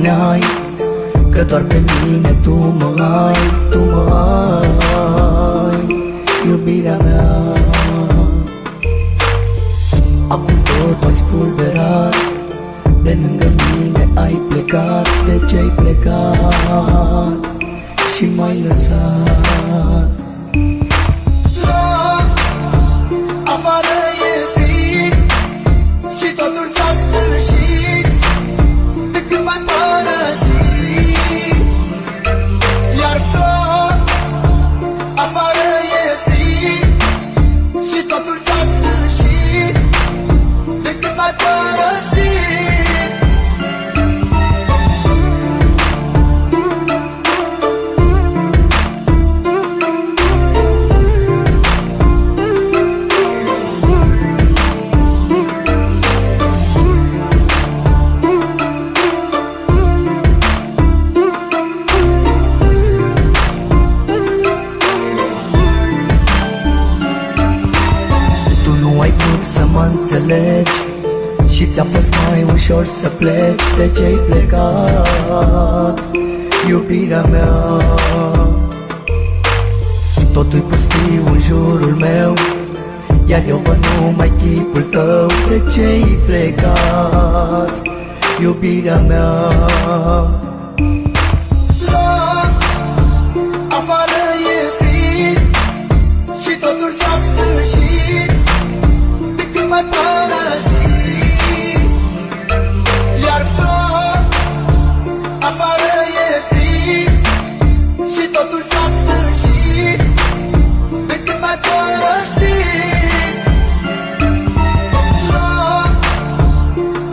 spuneai că doar pe mine tu mă ai, tu mă ai, iubirea mea. Acum tot ai spulberat, de lângă mine ai plecat. De ce ai plecat și m-ai lăsat? Afară e frig și totul s-a sfârșit de când m-ai părăsit. Iar tot afară e frig și totul s-a sfârșit de când m-ai părăsit. Ai vrut să mă înțelegi și ți-a fost mai ușor să pleci. De ce-ai plecat, iubirea mea? Totul-i pustiu în jurul meu, iar eu văd numai chipul tău. De ce-ai plecat, iubirea mea? Afară e frig și totul s-a sfârșit de când m-ai părăsit. Iar tot afară e frig și totul s-a sfârșit de când m-ai părăsit.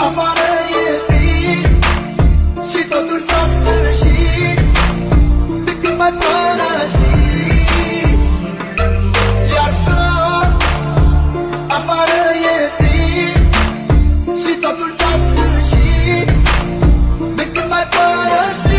Afară e frig și totul s-a sfârșit de când m-ai părăsit. Iar tot afară e frig și totul s-a sfârșit de când m-ai părăsit.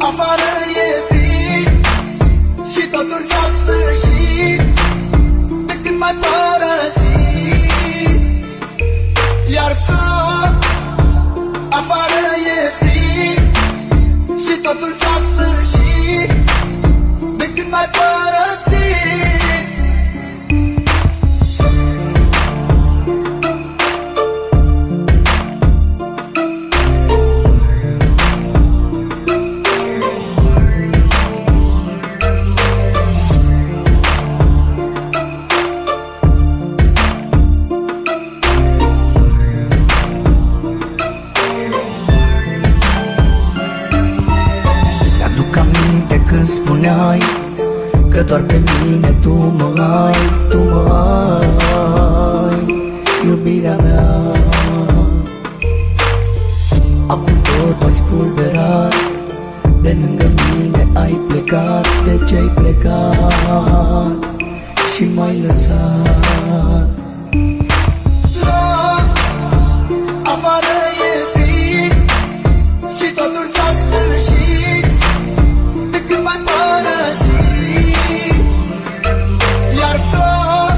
Afară e frig și totul s-a sfârșit de când m-ai părăsit. Iar tot afară e frig și totul s-a sfârșit de când m-ai părăsit. Mi-aduc aminte când spuneai că doar pe mine tu mă ai, tu mă ai, iubirea mea. Acum tot ai spulberat, de lângă mine ai plecat. De ce ai plecat și m-ai lăsat? Afară e frig și totul s-a sfârșit de când m-ai părăsit. Iar tot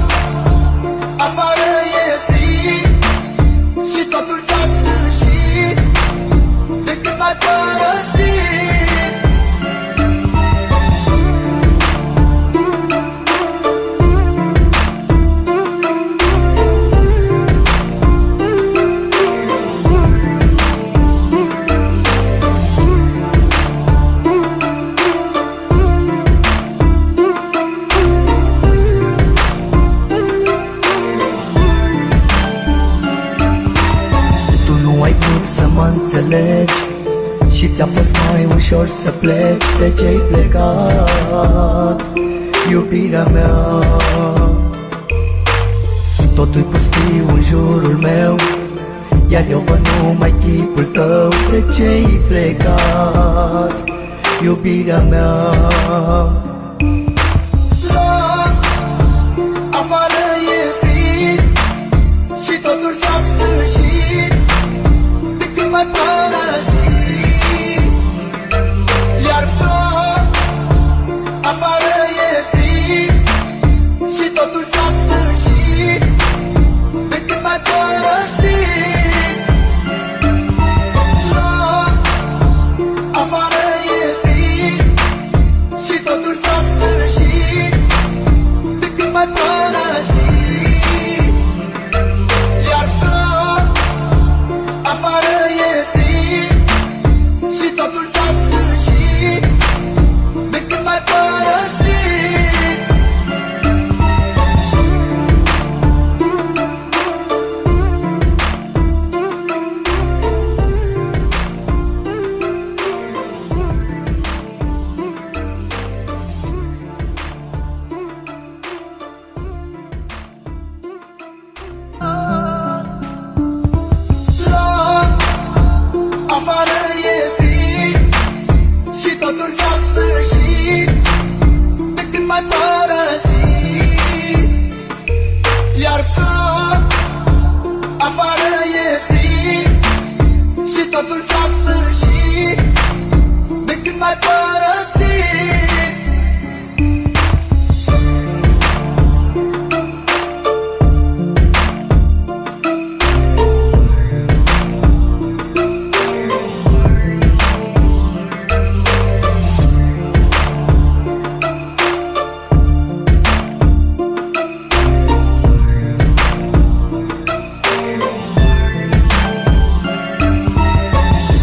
afară e frig și totul s-a sfârșit de când m-ai părăsit. Ai vrut să mă înțelegi și ți-a fost mai ușor să pleci. De ce-ai plecat, iubirea mea? Totul-i pustiu în jurul meu, iar eu văd numai chipul tău. De ce-ai plecat, iubirea mea? m-ai părăsit. Iar tot afară e frig și totul s-a sfârșit de când m-ai părăsit. Tot afară e frig și totul s-a sfârșit de când m-ai părăsit. Iar tot afară e frig și totul s-a sfârșit de când m-ai părăsit. Afară e frig și totul s-a sfârșit de când m-ai părăsit. Iar tot afară e frig și totul s-a sfârșit de când m-ai părăsit.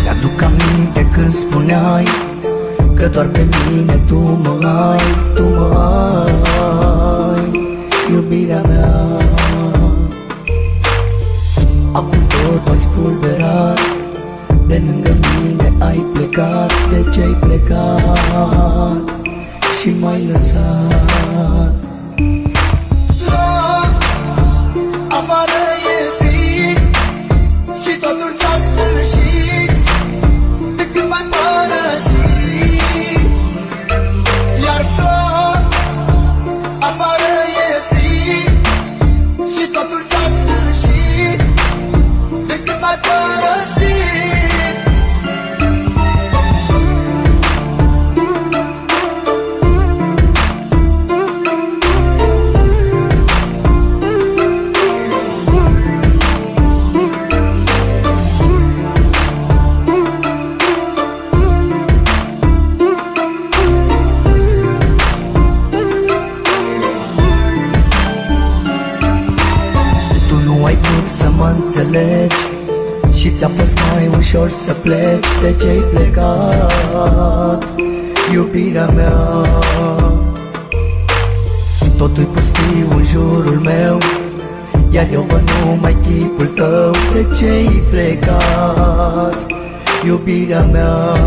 Mi-aduc aminte când spuneai că doar pe mine tu mă ai, tu mă ai, iubirea mea. Acum tot ai spulberat, de lângă mine ai plecat. De ce ai plecat și m-ai lăsat? Tot afară e frig și totul s-a sfârșit de când m-ai părăsit. Iar tot afară e frig și totul s-a sfârșit de când m-ai părăsit. Tu nu ai vrut să mă înțelegi și ți-a fost mai ușor să pleci. De ce ai plecat, iubirea mea? Totul-i pustiu în jurul meu, iar eu văd numai chipul tău. De ce ai plecat, iubirea mea?